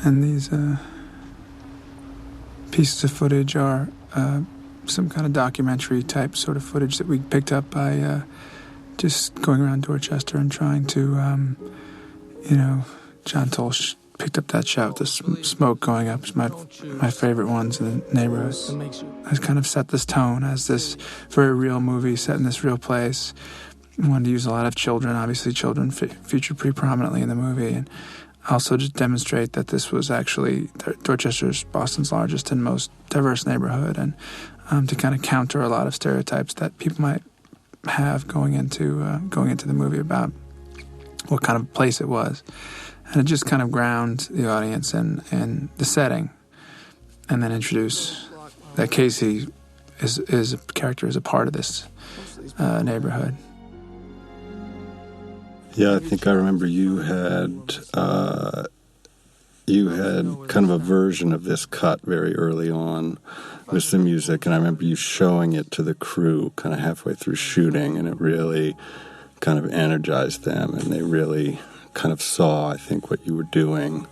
And these pieces of footage are some kind of documentary type sort of footage that we picked up by just going around Dorchester and trying to, John Tolsch picked up that shot with the smoke going up. It's my favorite ones in the neighborhood. Has kind of set this tone as this very real movie set in this real place. We wanted to use a lot of children. Obviously, children featured pretty prominently in the movie, and also just demonstrate that this was actually Dorchester's Boston's largest and most diverse neighborhood, and to kind of counter a lot of stereotypes that people might have going into the movie about what kind of place it was. And it just kind of ground the audience in the setting, and then introduce that Casey is a character, is a part of this neighborhood. Yeah, I think I remember you had kind of a version of this cut very early on with the music, and I remember you showing it to the crew kind of halfway through shooting, and it really kind of energized them, and they really kind of saw, I think, what you were doing.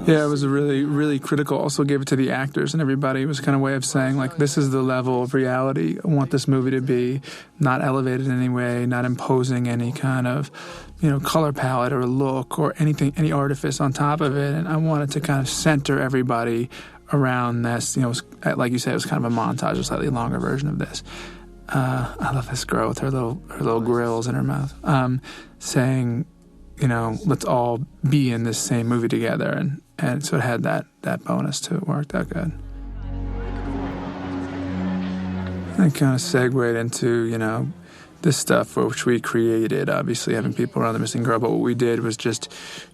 Yeah, it was a really, really critical. Also gave it to the actors and everybody. It was kind of a way of saying, like, this is the level of reality I want this movie to be. Not elevated in any way, not imposing any kind of, color palette or look or anything, any artifice on top of it. And I wanted to kind of center everybody around this. It was, like you said, it was kind of a montage, a slightly longer version of this. I love this girl with her little grills in her mouth, saying, let's all be in this same movie together. And so it had that bonus to it. Worked out good. And it kind of segued into, this stuff which we created, obviously having people around the missing girl. But what we did was just,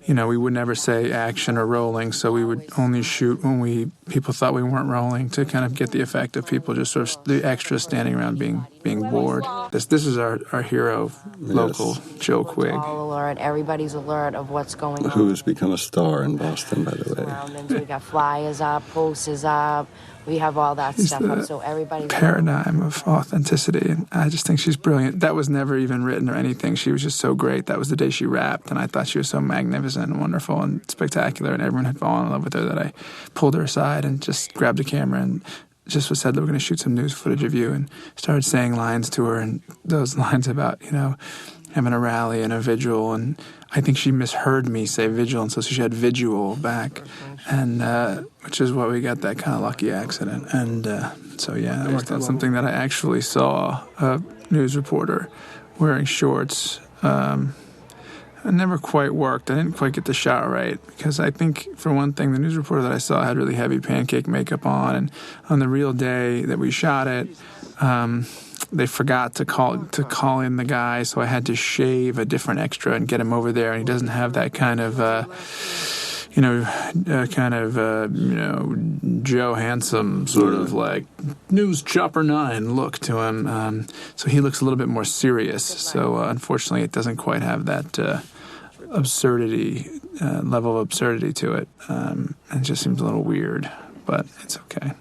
we would never say action or rolling. So we would only shoot when people thought we weren't rolling to kind of get the effect of people just sort of the extras standing around being bored. This is our hero, local Joe Quigg. All alert. Everybody's alert of what's going on. Who has become a star in Boston, by the way. We got flyers up, posters up. We have all that stuff up, so everybody's paradigm of authenticity, and I just think she's brilliant. That was never even written or anything. She was just so great. That was the day she rapped, and I thought she was so magnificent and wonderful and spectacular, and everyone had fallen in love with her that I pulled her aside and just grabbed a camera and just said that we're going to shoot some news footage of you, and started saying lines to her, and those lines about, having a rally and a vigil, and I think she misheard me say vigil, and so she had visual back, and which is why we got that kind of lucky accident. And so, yeah, that worked out. Something that I actually saw a news reporter wearing shorts. It never quite worked. I didn't quite get the shot right, because I think, for one thing, the news reporter that I saw had really heavy pancake makeup on, and on the real day that we shot it, they forgot to call in the guy, so I had to shave a different extra and get him over there, and he doesn't have that kind of Joe Handsome sort of like News Chopper 9 look to him. So he looks a little bit more serious. So unfortunately, it doesn't quite have that level of absurdity to it. It just seems a little weird, but it's okay.